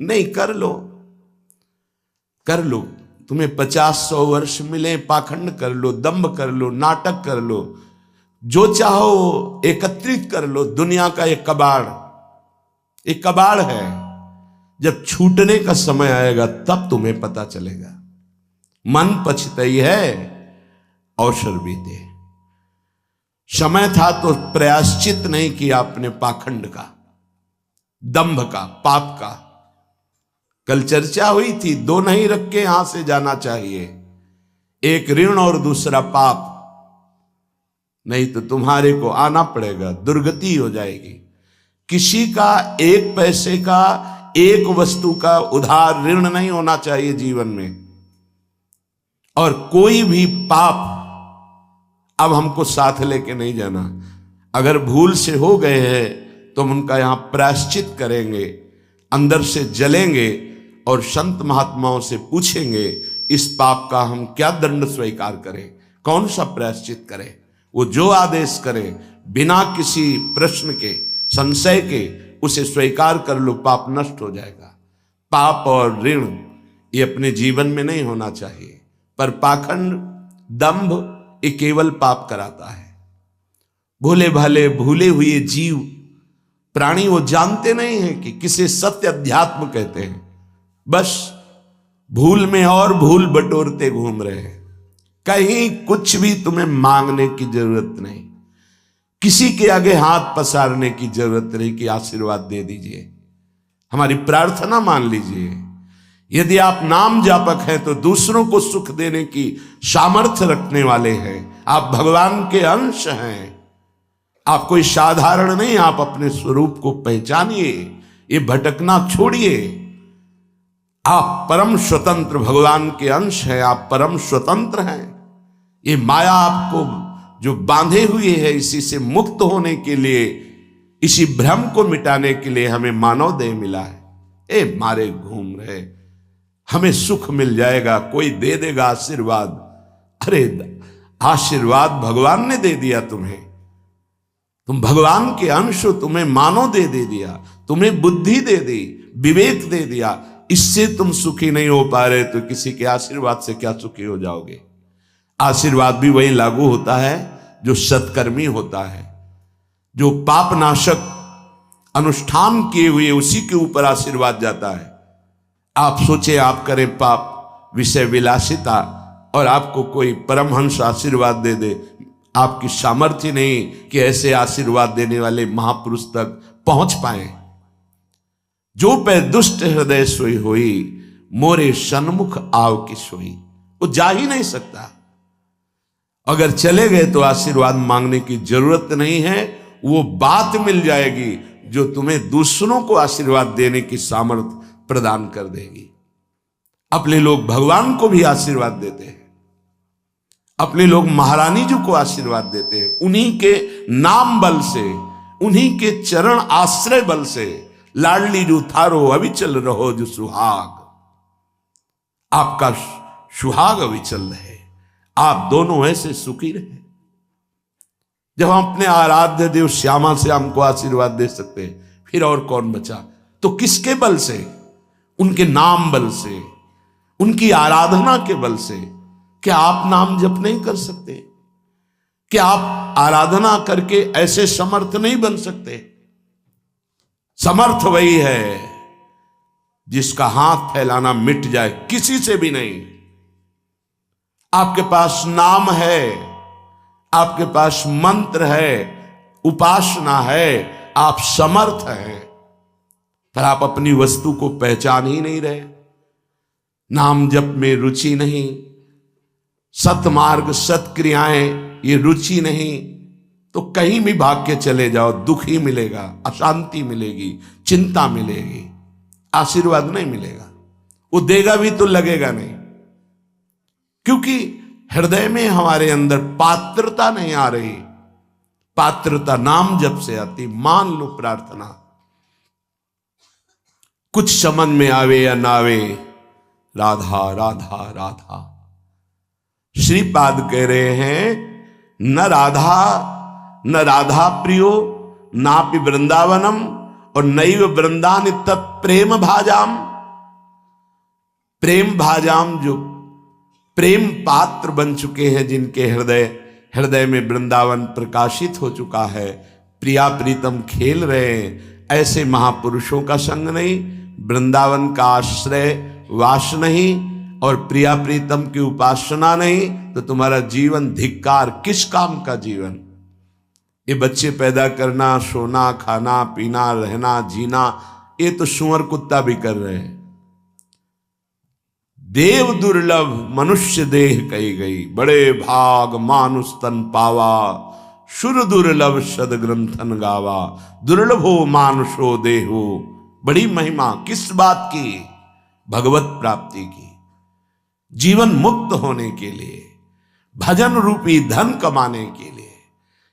नहीं, कर लो, कर लो। तुम्हें 50-100 वर्ष मिले, पाखंड कर लो, दंभ कर लो, नाटक कर लो, जो चाहो एकत्रित कर लो। दुनिया का एक कबाड़ है। जब छूटने का समय आएगा तब तुम्हें पता चलेगा। मन पछतई है अवसर बीते। समय था तो प्रायश्चित नहीं किया अपने पाखंड का, दंभ का, पाप का। कल चर्चा हुई थी, दो नहीं रख के यहां से जाना चाहिए, एक ऋण और दूसरा पाप, नहीं तो तुम्हारे को आना पड़ेगा, दुर्गति हो जाएगी। किसी का एक पैसे का, एक वस्तु का उधार ऋण नहीं होना चाहिए जीवन में। और कोई भी पाप अब हमको साथ लेके नहीं जाना। अगर भूल से हो गए हैं तो हम उनका यहां प्रायश्चित करेंगे, अंदर से जलेंगे और संत महात्माओं से पूछेंगे इस पाप का हम क्या दंड स्वीकार करें, कौन सा प्रायश्चित करें। वो जो आदेश करें बिना किसी प्रश्न के, संशय के, उसे स्वीकार कर लो, पाप नष्ट हो जाएगा। पाप और ऋण ये अपने जीवन में नहीं होना चाहिए। पर पाखंड, दंभ ये केवल पाप कराता है। भोले भाले भूले हुए जीव प्राणी वो जानते नहीं हैं कि किसे सत्य अध्यात्म कहते हैं। बस भूल में और भूल बटोरते घूम रहे हैं। कहीं कुछ भी तुम्हें मांगने की जरूरत नहीं, किसी के आगे हाथ पसारने की जरूरत नहीं कि आशीर्वाद दे दीजिए। हमारी प्रार्थना मान लीजिए। यदि आप नाम जापक हैं तो दूसरों को सुख देने की सामर्थ्य रखने वाले हैं। आप भगवान के अंश हैं। आप कोई साधारण नहीं, आप अपने स्वरूप को पहचानिए, ये भटकना छोड़िए। आप परम स्वतंत्र भगवान के अंश हैं, आप परम स्वतंत्र हैं। ये माया आपको जो बांधे हुए है, इसी से मुक्त होने के लिए, इसी भ्रम को मिटाने के लिए हमें मानव देह मिला है। ए मारे घूम रहे, हमें सुख मिल जाएगा, कोई दे देगा आशीर्वाद। अरे आशीर्वाद भगवान ने दे दिया तुम्हें, तुम भगवान के अंश हो, तुम्हें मानव दे दिया, तुम्हें बुद्धि दे दी, विवेक दे दिया। इससे तुम सुखी नहीं हो पा रहे तो किसी के आशीर्वाद से क्या सुखी हो जाओगे। आशीर्वाद भी वही लागू होता है जो सत्कर्मी होता है, जो पाप नाशक अनुष्ठान किए हुए उसी के ऊपर आशीर्वाद जाता है। आप सोचे आप करें पाप, विषय विलासिता, और आपको कोई परमहंस आशीर्वाद दे दे, आपकी सामर्थ्य नहीं कि ऐसे आशीर्वाद देने वाले महापुरुष तक पहुंच पाए। जो पे दुष्ट हृदय सोई होई, मोरे सन्मुख आव की सोई। वो जा ही नहीं सकता। अगर चले गए तो आशीर्वाद मांगने की जरूरत नहीं है। वो बात मिल जाएगी जो तुम्हें दूसरों को आशीर्वाद देने की सामर्थ्य प्रदान कर देगी। अपने लोग भगवान को भी आशीर्वाद देते हैं, अपने लोग महारानी जी को आशीर्वाद देते हैं। उन्हीं के नाम बल से, उन्हीं के चरण आश्रय बल से, लाडली जो थारो अविचल रहो जो सुहाग। आपका सुहाग अविचल रहे, आप दोनों ऐसे सुखी रहे। जब हम अपने आराध्य देव श्यामा से हमको आशीर्वाद दे सकते हैं, फिर और कौन बचा। तो किसके बल से? उनके नाम बल से, उनकी आराधना के बल से। क्या आप नाम जप नहीं कर सकते? क्या आप आराधना करके ऐसे समर्थ नहीं बन सकते? समर्थ वही है जिसका हाथ फैलाना मिट जाए, किसी से भी नहीं। आपके पास नाम है, आपके पास मंत्र है, उपासना है, आप समर्थ हैं, पर आप अपनी वस्तु को पहचान ही नहीं रहे। नाम जप में रुचि नहीं, सतमार्ग सत्क्रियाएं ये रुचि नहीं, तो कहीं भी भाग के चले जाओ, दुख ही मिलेगा, अशांति मिलेगी, चिंता मिलेगी, आशीर्वाद नहीं मिलेगा। वो देगा भी तो लगेगा नहीं, क्योंकि हृदय में हमारे अंदर पात्रता नहीं आ रही। पात्रता नाम जप से आती। मान लो प्रार्थना, कुछ समझ में आवे या ना आवे, राधा राधा राधा। श्रीपाद कह रहे हैं न राधा प्रियो नापि वृंदावनम और नैव वृंदानि तत्प्रेम भाजाम। प्रेम भाजाम, जो प्रेम पात्र बन चुके हैं, जिनके हृदय में वृंदावन प्रकाशित हो चुका है, प्रिया प्रीतम खेल रहे हैं, ऐसे महापुरुषों का संग नहीं, वृंदावन का आश्रय वास नहीं और प्रिया प्रीतम की उपासना नहीं, तो तुम्हारा जीवन धिक्कार, किस काम का जीवन। ये बच्चे पैदा करना, सोना, खाना, पीना, रहना, जीना, ये तो सुअर कुत्ता भी कर रहे हैं। देव दुर्लभ मनुष्य देह कही गई, बड़े भाग मानुष तन पावा, सुर दुर्लभ सद ग्रंथन गावा, दुर्लभो मानुषो देहो। बड़ी महिमा किस बात की? भगवत प्राप्ति की, जीवन मुक्त होने के लिए, भजन रूपी धन कमाने के लिए।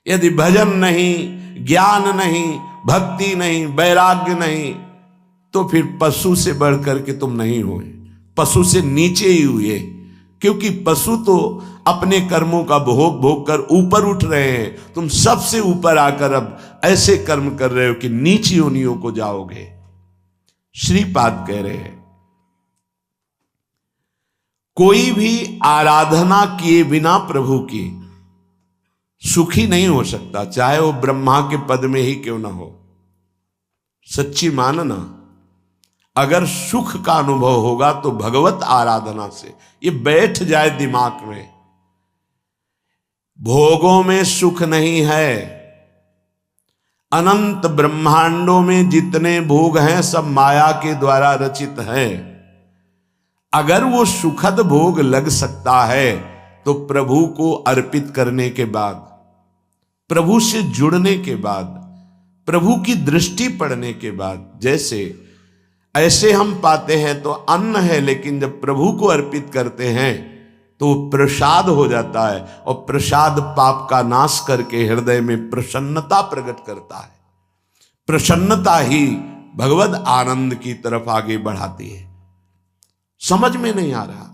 यदि भजन नहीं, ज्ञान नहीं, भक्ति नहीं, वैराग्य नहीं, तो फिर पशु से बढ़कर के तुम नहीं हुए, पशु से नीचे ही हुए। क्योंकि पशु तो अपने कर्मों का भोग भोग कर ऊपर उठ रहे हैं, तुम सबसे ऊपर आकर अब ऐसे कर्म कर रहे हो कि नीची योनियों को जाओगे। श्रीपाद कह रहे हैं, कोई भी आराधना किए बिना प्रभु की सुखी नहीं हो सकता, चाहे वो ब्रह्मा के पद में ही क्यों ना हो। सच्ची मानना, अगर सुख का अनुभव होगा तो भगवत आराधना से। ये बैठ जाए दिमाग में, भोगों में सुख नहीं है। अनंत ब्रह्मांडों में जितने भोग हैं सब माया के द्वारा रचित हैं। अगर वो सुखद भोग लग सकता है तो प्रभु को अर्पित करने के बाद, प्रभु से जुड़ने के बाद, प्रभु की दृष्टि पड़ने के बाद, जैसे ऐसे हम पाते हैं तो अन्न है, लेकिन जब प्रभु को अर्पित करते हैं तो प्रसाद हो जाता है, और प्रसाद पाप का नाश करके हृदय में प्रसन्नता प्रकट करता है। प्रसन्नता ही भगवद आनंद की तरफ आगे बढ़ाती है। समझ में नहीं आ रहा,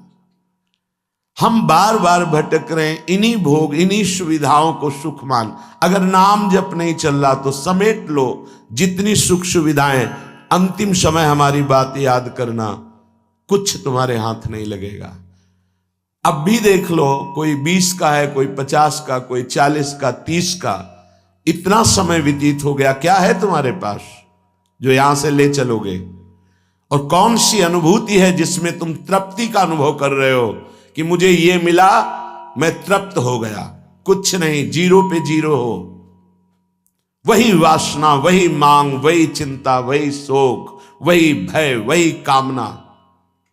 हम बार बार भटक रहे हैं इन्हीं भोग, इन्हीं सुविधाओं को सुख मान। अगर नाम जप नहीं चल रहा तो समेट लो जितनी सुख सुविधाएं, अंतिम समय हमारी बात याद करना, कुछ तुम्हारे हाथ नहीं लगेगा। अब भी देख लो, कोई 20 का है, कोई 50 का, कोई 40 का, 30 का, इतना समय व्यतीत हो गया, क्या है तुम्हारे पास जो यहां से ले चलोगे? और कौन सी अनुभूति है जिसमें तुम तृप्ति का अनुभव कर रहे हो कि मुझे ये मिला, मैं तृप्त हो गया? कुछ नहीं, जीरो पे जीरो हो। वही वासना, वही मांग, वही चिंता, वही शोक, वही भय, वही कामना।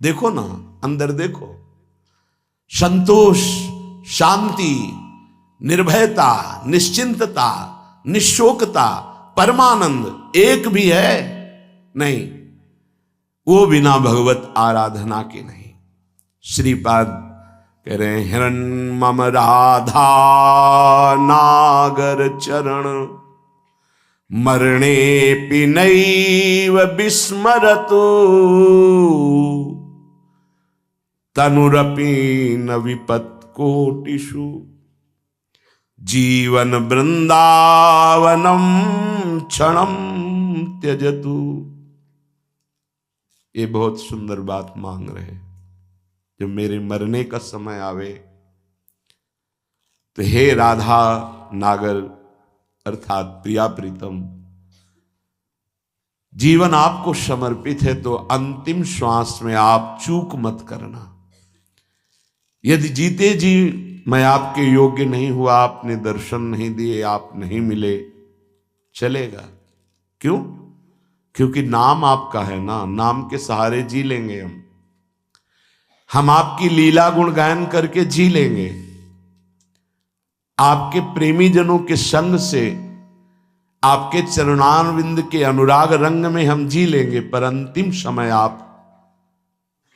देखो ना, अंदर देखो, संतोष, शांति, निर्भयता, निश्चिंतता, निशोकता, परमानंद एक भी है नहीं। वो बिना भगवत आराधना के नहीं। श्रीपाद कह रहे हैं, हिरण मम राधा नागर चरण, मरणे पिनैव विस्मरतु, तनुरपि न विपत् कोटिषु, जीवन वृंदावनम क्षणम त्यजतु। ये बहुत सुंदर बात मांग रहे हैं, जब मेरे मरने का समय आवे तो हे राधा नागर अर्थात प्रिया प्रीतम, जीवन आपको समर्पित है, तो अंतिम श्वास में आप चूक मत करना। यदि जीते जी मैं आपके योग्य नहीं हुआ, आपने दर्शन नहीं दिए, आप नहीं मिले, चलेगा। क्यों? क्योंकि नाम आपका है ना, नाम के सहारे जी लेंगे हम आपकी लीला गुण गायन करके जी लेंगे, आपके प्रेमी जनों के संग से, आपके चरणारविंद के अनुराग रंग में हम जी लेंगे। पर अंतिम समय आप,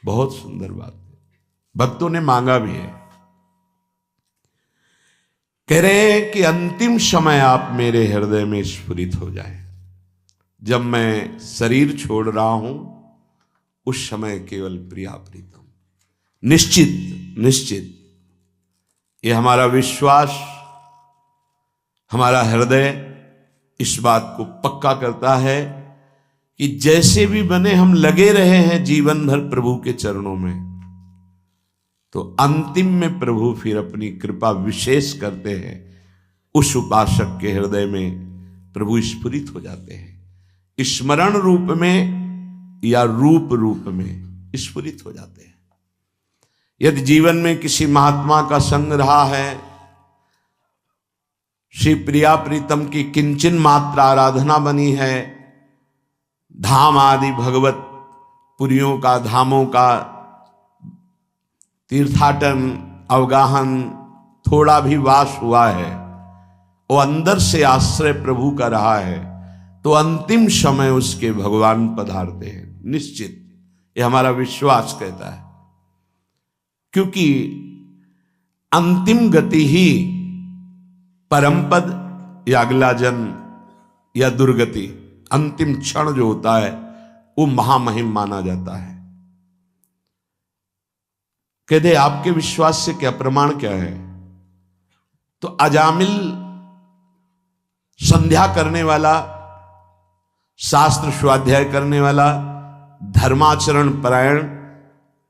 बहुत सुंदर बात भक्तों ने मांगा भी है, कह रहे हैं कि अंतिम समय आप मेरे हृदय में स्फुरित हो जाए। जब मैं शरीर छोड़ रहा हूं उस समय केवल प्रिया प्रीतम। निश्चित निश्चित ये हमारा विश्वास, हमारा हृदय इस बात को पक्का करता है कि जैसे भी बने हम लगे रहे हैं जीवन भर प्रभु के चरणों में, तो अंतिम में प्रभु फिर अपनी कृपा विशेष करते हैं। उस उपासक के हृदय में प्रभु स्फुरित हो जाते हैं, स्मरण रूप में या रूप रूप में स्फुरित हो जाते हैं। यदि जीवन में किसी महात्मा का संग रहा है, श्री प्रिया प्रीतम की किंचन मात्र आराधना बनी है, धाम आदि भगवत पुरियों का, धामों का तीर्थाटन अवगाहन थोड़ा भी वास हुआ है, वो अंदर से आश्रय प्रभु का रहा है, तो अंतिम समय उसके भगवान पधारते हैं निश्चित। ये हमारा विश्वास कहता है, क्योंकि अंतिम गति ही परम पद या अगला जन्म या दुर्गति, अंतिम क्षण जो होता है वो महामहिम माना जाता है। कहते आपके विश्वास से क्या प्रमाण क्या है? तो अजामिल संध्या करने वाला, शास्त्र स्वाध्याय करने वाला, धर्माचरण परायण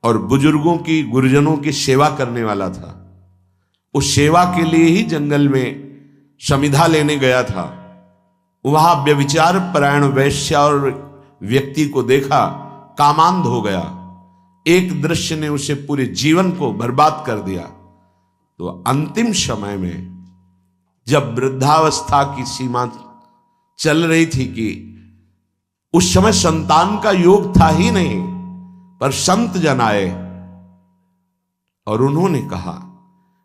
और बुजुर्गों की, गुरुजनों की सेवा करने वाला था। उस सेवा के लिए ही जंगल में समिधा लेने गया था। वहां व्यभिचार परायण वैश्या और व्यक्ति को देखा, कामांध हो गया। एक दृश्य ने उसे पूरे जीवन को बर्बाद कर दिया। तो अंतिम समय में जब वृद्धावस्था की सीमा चल रही थी कि उस समय संतान का योग था ही नहीं, पर संत जन आए और उन्होंने कहा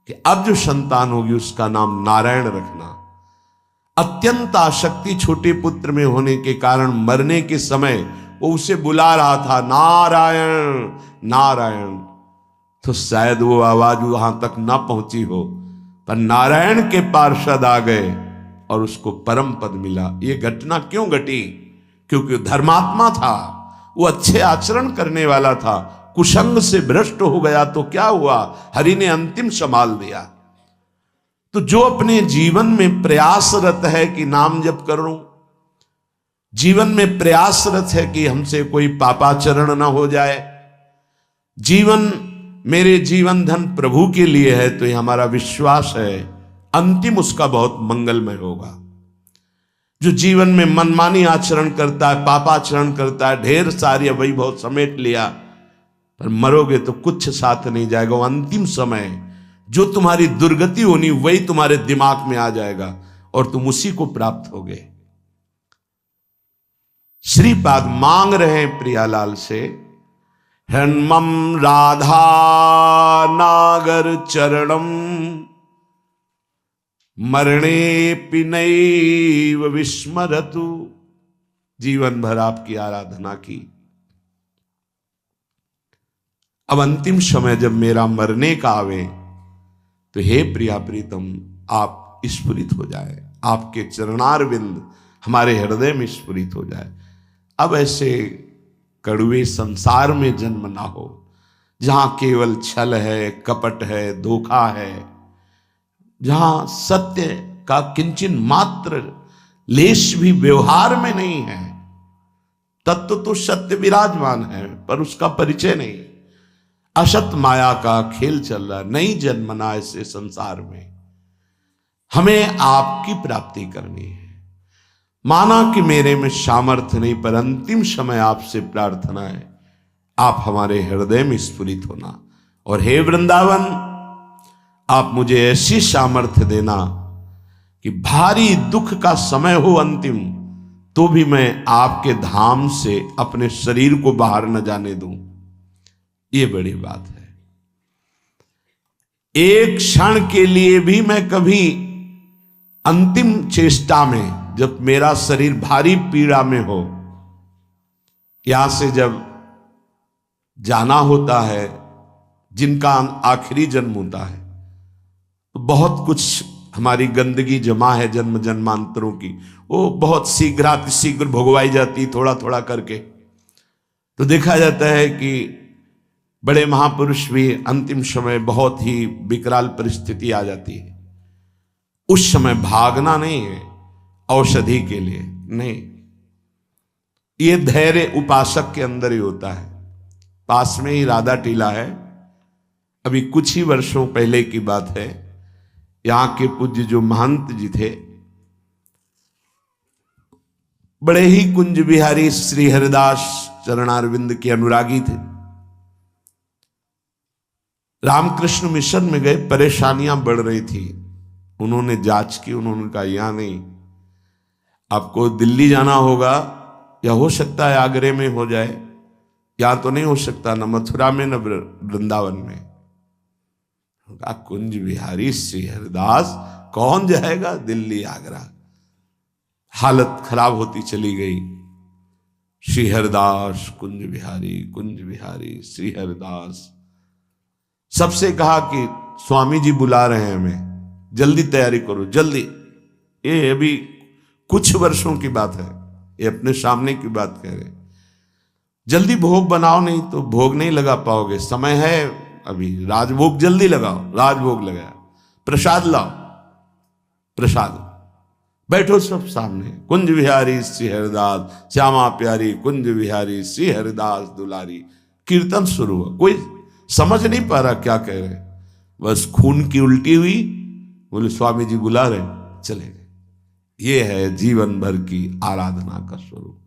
कि अब जो संतान होगी उसका नाम नारायण रखना। अत्यंत आसक्ति छोटे पुत्र में होने के कारण मरने के समय वो उसे बुला रहा था, नारायण नारायण। तो शायद वो आवाज वहां तक ना पहुंची हो, पर नारायण के पार्षद आ गए और उसको परम पद मिला। ये घटना क्यों घटी? क्योंकि धर्मात्मा था, वो अच्छे आचरण करने वाला था। कुसंग से भ्रष्ट हो गया तो क्या हुआ? हरि ने अंतिम संभाल दिया। तो जो अपने जीवन में प्रयासरत है कि नाम जप करूं, जीवन में प्रयासरत है कि हमसे कोई पापाचरण ना हो जाए, जीवन मेरे जीवन धन प्रभु के लिए है, तो ये हमारा विश्वास है अंतिम उसका बहुत मंगलमय होगा। जो जीवन में मनमानी आचरण करता है, पापाचरण करता है, ढेर सारी वैभव समेट लिया, पर मरोगे तो कुछ साथ नहीं जाएगा। वो अंतिम समय जो तुम्हारी दुर्गति होनी वही तुम्हारे दिमाग में आ जाएगा और तुम उसी को प्राप्त होगे। श्रीपाद मांग रहे हैं प्रियालाल से, हन्मम राधा नागर चरणम मरणे पिनैव विस्मरतु। जीवन भर आपकी आराधना की, अब अंतिम समय जब मेरा मरने का आवे तो हे प्रिया प्रीतम आप स्फुरित हो जाए, आपके चरणारविंद हमारे हृदय में स्फुरित हो जाए। अब ऐसे कड़वे संसार में जन्म ना हो जहां केवल छल है, कपट है, धोखा है, जहां सत्य का किंचन मात्र लेश भी व्यवहार में नहीं है। तत्व तो सत्य विराजमान है पर उसका परिचय नहीं। असत माया का खेल चल रहा, नहीं जन्मना ऐसे संसार में। हमें आपकी प्राप्ति करनी है। माना कि मेरे में सामर्थ्य नहीं, पर अंतिम समय आपसे प्रार्थना है आप हमारे हृदय में स्फुरित होना। और हे वृंदावन, आप मुझे ऐसी सामर्थ्य देना कि भारी दुख का समय हो अंतिम, तो भी मैं आपके धाम से अपने शरीर को बाहर न जाने दूं। ये बड़ी बात है। एक क्षण के लिए भी मैं कभी अंतिम चेष्टा में, जब मेरा शरीर भारी पीड़ा में हो, यहां से जब जाना होता है, जिनका आखिरी जन्म होता है, तो बहुत कुछ हमारी गंदगी जमा है जन्म जन्मांतरों की, वो बहुत शीघ्र भोगवाई जाती थोड़ा थोड़ा करके। तो देखा जाता है कि बड़े महापुरुष भी अंतिम समय बहुत ही विकराल परिस्थिति आ जाती है। उस समय भागना नहीं है औषधि के लिए, नहीं, ये धैर्य उपासक के अंदर ही होता है। पास में ही राधा टीला है। अभी कुछ ही वर्षों पहले की बात है, यहां के पूज्य जो महंत जी थे, बड़े ही कुंज बिहारी श्री हरिदास चरणारविंद के अनुरागी थे। रामकृष्ण मिशन में गए, परेशानियां बढ़ रही थी। उन्होंने जांच की, उन्होंने कहा यहां नहीं, आपको दिल्ली जाना होगा, या हो सकता है आगरे में हो जाए, या तो नहीं हो सकता, न मथुरा में न वृंदावन में। कहा कुंज बिहारी श्री हरिदास कौन जाएगा दिल्ली आगरा। हालत खराब होती चली गई। श्री हरिदास कुंज बिहारी श्री हरिदास। सबसे कहा कि स्वामी जी बुला रहे हैं हमें, जल्दी तैयारी करो जल्दी। ये अभी कुछ वर्षों की बात है, ये अपने सामने की बात कह रहे। जल्दी भोग बनाओ, नहीं तो भोग नहीं लगा पाओगे, समय है अभी, राजभोग जल्दी लगाओ। राजभोग लगाया, प्रसाद लाओ, प्रसाद। बैठो सब सामने। कुंज बिहारी श्री हरिदास, श्यामा प्यारी कुंज बिहारी श्री हरिदास दुलारी। कीर्तन शुरू हुआ। कोई समझ नहीं पा रहा क्या कह रहे, बस खून की उल्टी हुई। बोले स्वामी जी बुला रहे, चले गए। ये है जीवन भर की आराधना का स्वरूप।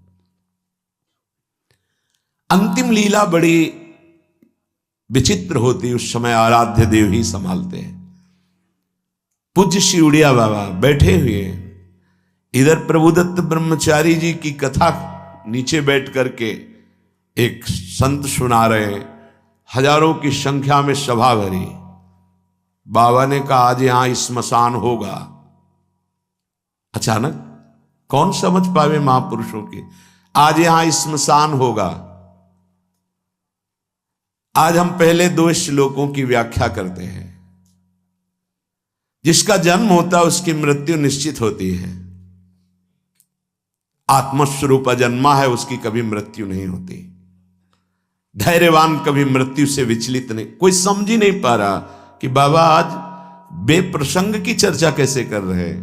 अंतिम लीला बड़ी विचित्र होती, उस समय आराध्य देव ही संभालते हैं। पूज्य श्री उड़िया बाबा बैठे हुए हैं, इधर प्रभुदत्त ब्रह्मचारी जी की कथा नीचे बैठ करके एक संत सुना रहे हैं। हजारों की संख्या में सभा भरी। बाबा ने कहा आज यहां स्मशान होगा। अचानक कौन समझ पावे महापुरुषों की, आज यहां स्मशान होगा। आज हम पहले 2 श्लोकों की व्याख्या करते हैं। जिसका जन्म होता है उसकी मृत्यु निश्चित होती है। आत्मस्वरूप जन्मा है, उसकी कभी मृत्यु नहीं होती। धैर्यवान कभी मृत्यु से विचलित नहीं। कोई समझ ही नहीं पा रहा कि बाबा आज बेप्रसंग की चर्चा कैसे कर रहे हैं।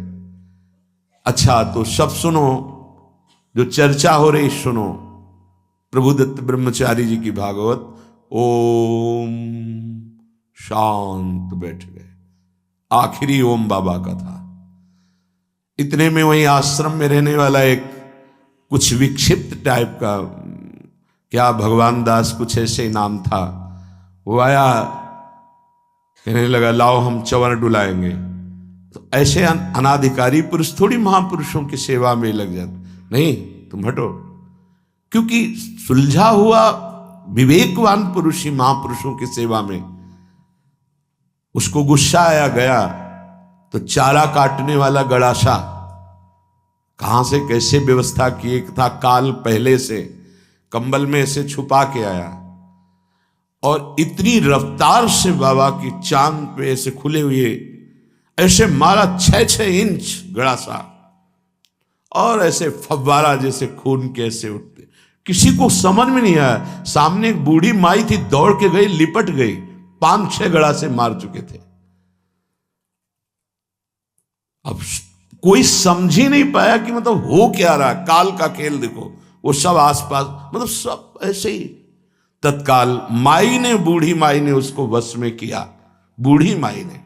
अच्छा तो सब सुनो, जो चर्चा हो रही सुनो। प्रभुदत्त ब्रह्मचारी जी की भागवत। ओम शांत बैठ गए। आखिरी ओम बाबा का था। इतने में वही आश्रम में रहने वाला एक कुछ विक्षिप्त टाइप का, क्या भगवान दास कुछ ऐसे नाम था, वो आया, कहने लगा लाओ हम चवर डुलाएंगे। तो ऐसे अनाधिकारी पुरुष थोड़ी महापुरुषों की सेवा में लग जाते। नहीं, तुम हटो। क्योंकि सुलझा हुआ विवेकवान पुरुष ही महापुरुषों की सेवा में। उसको गुस्सा आया, गया तो चारा काटने वाला गड़ासा कहां से कैसे व्यवस्था की। एक था काल पहले से कंबल में ऐसे छुपा के आया, और इतनी रफ्तार से बाबा की चांद पे ऐसे खुले हुए ऐसे मारा 6-6 इंच गड़ासा, और ऐसे फव्वारा जैसे खून के ऐसे उठते। किसी को समझ में नहीं आया। सामने एक बूढ़ी माई थी, दौड़ के गई, लिपट गई। 5-6 गड़ासे मार चुके थे। अब कोई समझ ही नहीं पाया कि मतलब हो क्या रहा। काल का खेल देखो, वो सब आसपास, मतलब सब ऐसे ही। तत्काल माई ने, बूढ़ी माई ने उसको वश में किया। बूढ़ी माई ने,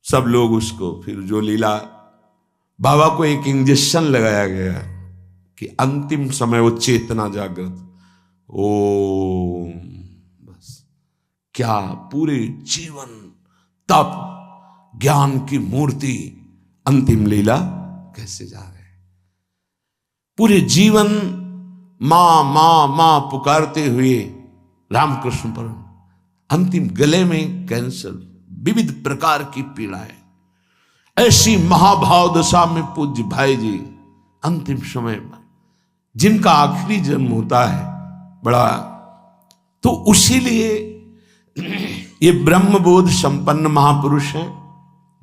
सब लोग उसको, फिर जो लीला, बाबा को एक इंजेक्शन लगाया गया कि अंतिम समय वो चेतना जागृत। ओम, बस क्या पूरे जीवन तप ज्ञान की मूर्ति, अंतिम लीला कैसे जा रहे हैं। पूरे जीवन मां मां मां पुकारते हुए रामकृष्ण पर, अंतिम गले में कैंसर, विविध प्रकार की पीड़ाएं। ऐसी महाभाव दशा में पूज्य भाई जी अंतिम समय में, जिनका आखिरी जन्म होता है बड़ा, तो उसीलिए ये ब्रह्मबोध संपन्न महापुरुष हैं,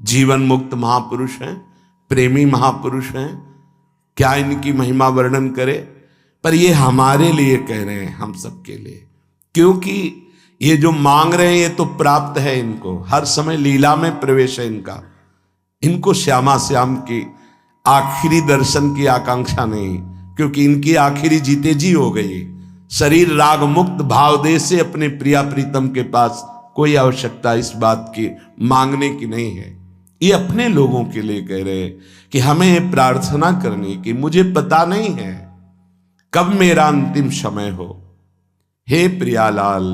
जीवन मुक्त महापुरुष हैं, प्रेमी महापुरुष हैं। क्या इनकी महिमा वर्णन करे, पर ये हमारे लिए कह रहे हैं, हम सबके लिए। क्योंकि ये जो मांग रहे हैं ये तो प्राप्त है इनको। हर समय लीला में प्रवेश है इनका। इनको श्यामा श्याम की आखिरी दर्शन की आकांक्षा नहीं, क्योंकि इनकी आखिरी जीते जी हो गई। शरीर राग मुक्त भाव दे से अपने प्रिया प्रीतम के पास कोई आवश्यकता इस बात की मांगने की नहीं है। ये अपने लोगों के लिए कह रहे कि हमें प्रार्थना करनी कि मुझे पता नहीं है कब मेरा अंतिम समय हो। हे प्रियालाल,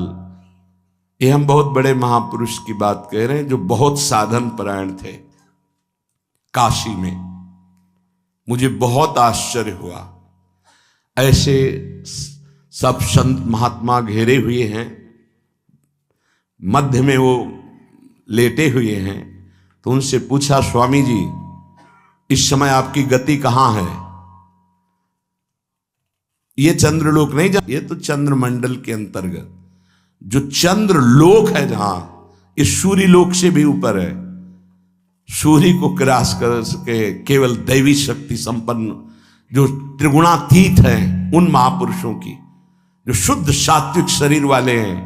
ये हम बहुत बड़े महापुरुष की बात कह रहे हैं जो बहुत साधन परायण थे। काशी में मुझे बहुत आश्चर्य हुआ, ऐसे सब संत महात्मा घेरे हुए हैं, मध्य में वो लेटे हुए हैं। तो उनसे पूछा, स्वामी जी इस समय आपकी गति कहां है? ये चंद्रलोक नहीं, ये तो चंद्रमंडल के अंतर्गत जो चंद्रलोक है, जहां इस सूर्य लोक से भी ऊपर है। सूर्य को क्रॉस कर सके केवल दैवी शक्ति संपन्न जो त्रिगुणातीत हैं, उन महापुरुषों की जो शुद्ध सात्विक शरीर वाले हैं,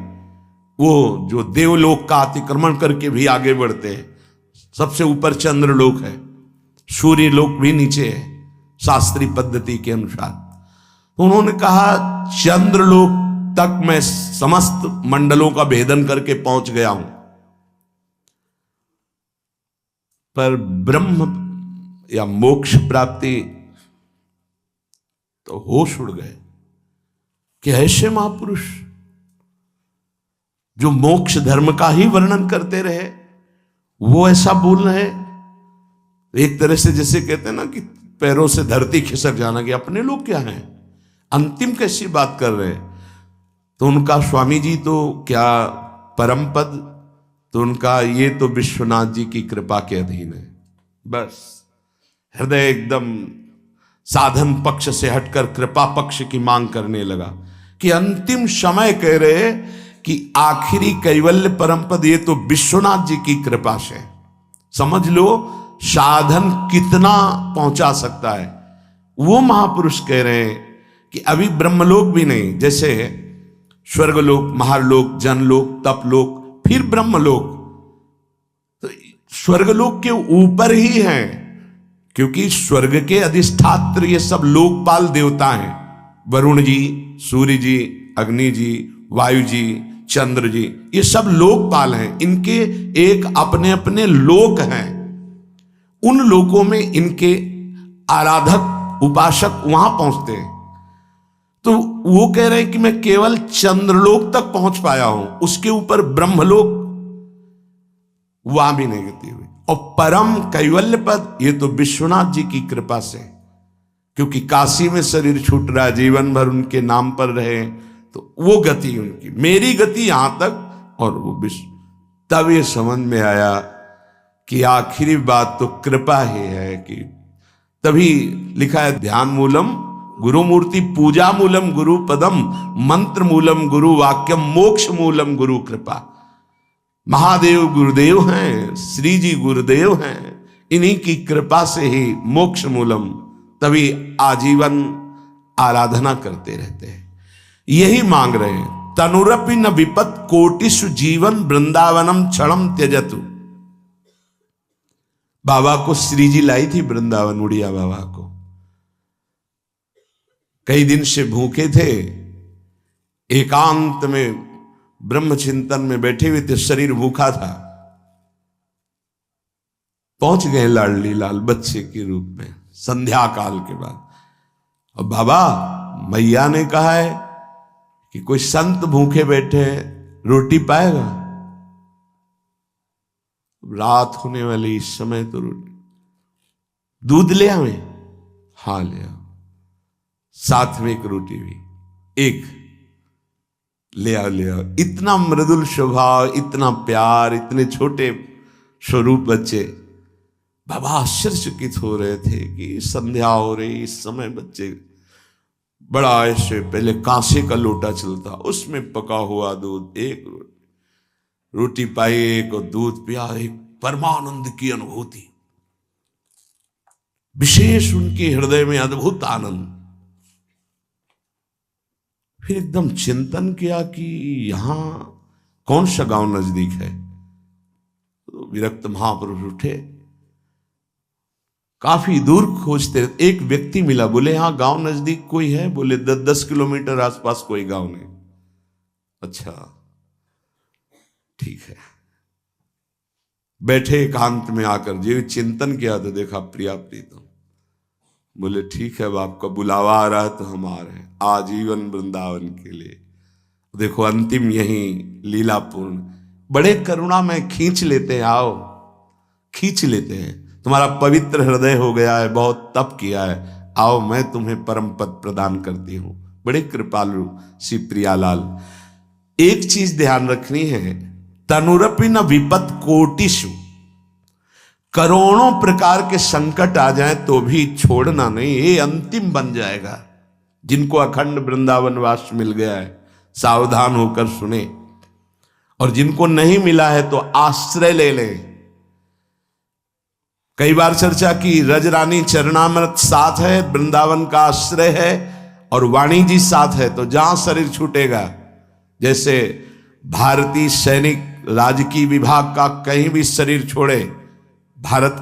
वो जो देवलोक का अतिक्रमण करके भी आगे बढ़ते हैं। सबसे ऊपर चंद्रलोक है, सूर्य लोक भी नीचे है शास्त्रीय पद्धति के अनुसार। तो उन्होंने कहा चंद्रलोक तक मैं समस्त मंडलों का भेदन करके पहुंच गया हूं, पर ब्रह्म या मोक्ष प्राप्ति तो होश उड़ गए कि ऐसे महापुरुष जो मोक्ष धर्म का ही वर्णन करते रहे वो ऐसा बोल रहे। एक तरह से जैसे कहते हैं ना कि पैरों से धरती खिसक जाना, कि अपने लोग क्या हैं, अंतिम कैसी बात कर रहे हैं। तो उनका स्वामी जी तो क्या परम पद, तो उनका ये तो विश्वनाथ जी की कृपा के अधीन है। बस हृदय एकदम साधन पक्ष से हटकर कृपा पक्ष की मांग करने लगा कि अंतिम समय कह रहे कि आखिरी कैवल्य परम पद ये तो विश्वनाथ जी की कृपा से। समझ लो साधन कितना पहुंचा सकता है। वो महापुरुष कह रहे हैं कि अभी ब्रह्मलोक भी नहीं, जैसे स्वर्गलोक, महालोक, जनलोक, तपलोक, फिर ब्रह्मलोक। तो स्वर्गलोक के ऊपर ही है, क्योंकि स्वर्ग के अधिष्ठात्र ये सब लोकपाल देवता हैं। वरुण जी, सूर्य जी, अग्नि जी, वायु जी, चंद्र जी, ये सब लोकपाल हैं। इनके एक अपने अपने लोक हैं। उन लोकों में इनके आराधक उपासक वहां पहुंचते हैं। तो वो कह रहे हैं कि मैं केवल चंद्रलोक तक पहुंच पाया हूं, उसके ऊपर ब्रह्मलोक वहां भी नहीं गति हुई। और परम कैवल्य पद ये तो विश्वनाथ जी की कृपा से, क्योंकि काशी में शरीर छूट रहा है, जीवन भर उनके नाम पर रहे, तो वो गति उनकी। मेरी गति यहां तक और वो विश्व। तब ये समझ में आया कि आखिरी बात तो कृपा ही है। कि तभी लिखा है ध्यान मूलम गुरु मूर्ति, पूजा मूलम गुरु पदम, मंत्र मूलम गुरु वाक्यम, मोक्ष मूलम गुरु कृपा। महादेव गुरुदेव हैं, श्री जी गुरुदेव हैं, इन्हीं की कृपा से ही मोक्ष मूलम। तभी आजीवन आराधना करते रहते हैं, यही मांग रहे हैं। तनुरपि न विपत कोटिषु जीवन वृंदावनम क्षणम त्यजतु। बाबा को श्री जी लाई थी वृंदावन, उड़िया बाबा को। कई दिन से भूखे थे, एकांत में ब्रह्म चिंतन में बैठे हुए थे, शरीर भूखा था। पहुंच गए लाडली लाल बच्चे के रूप में संध्या काल के बाद। और बाबा मैया ने कहा है कि कोई संत भूखे बैठे हैं, रोटी पाएगा। रात होने वाली इस समय तो रोटी, दूध ले आवे, हाँ ले आओ, साथ में एक रोटी भी, एक ले आओ ले आओ। इतना मृदुल स्वभाव, इतना प्यार, इतने छोटे स्वरूप बच्चे। बाबा आश्चर्यचकित हो रहे थे कि संध्या हो रही, इस समय बच्चे बड़ा ऐसे, पहले कांसे का लोटा चलता, उसमें पका हुआ दूध, एक रोटी पाई, एक और दूध पिया, एक परमानंद की अनुभूति, विशेष उनके हृदय में अद्भुत आनंद। फिर एकदम चिंतन किया कि यहां कौन सा गांव नजदीक है। तो विरक्त महापुरुष उठे, काफी दूर खोजते, एक व्यक्ति मिला, बोले हाँ गांव नजदीक कोई है? बोले 10-10 किलोमीटर आसपास कोई गांव नहीं। अच्छा ठीक है। बैठे एकांत में आकर जो चिंतन किया तो देखा प्रिया प्रीतम। बोले ठीक है, अब आपका बुलावा आ रहा है तो हम आ रहे हैं आजीवन वृंदावन के लिए। देखो अंतिम यही लीलापूर्ण, बड़े करुणा में खींच लेते हैं, आओ खींच लेते हैं, तुम्हारा पवित्र हृदय हो गया है, बहुत तप किया है, आओ मैं तुम्हें परम पद प्रदान करती हूं। बड़े कृपालु श्री प्रियालाल। एक चीज ध्यान रखनी है, तनुरपि न विपत कोटिषु, करोड़ों प्रकार के संकट आ जाए तो भी छोड़ना नहीं, ये अंतिम बन जाएगा। जिनको अखंड वृंदावन वास मिल गया है सावधान होकर सुने, और जिनको नहीं मिला है तो आश्रय ले लें। कई बार चर्चा की, रजरानी चरणामृत साथ है, वृंदावन का आश्रय है, और वाणी जी साथ है, तो जहां शरीर छूटेगा, जैसे भारतीय सैनिक राजकीय विभाग का कहीं भी शरीर छोड़े, भारत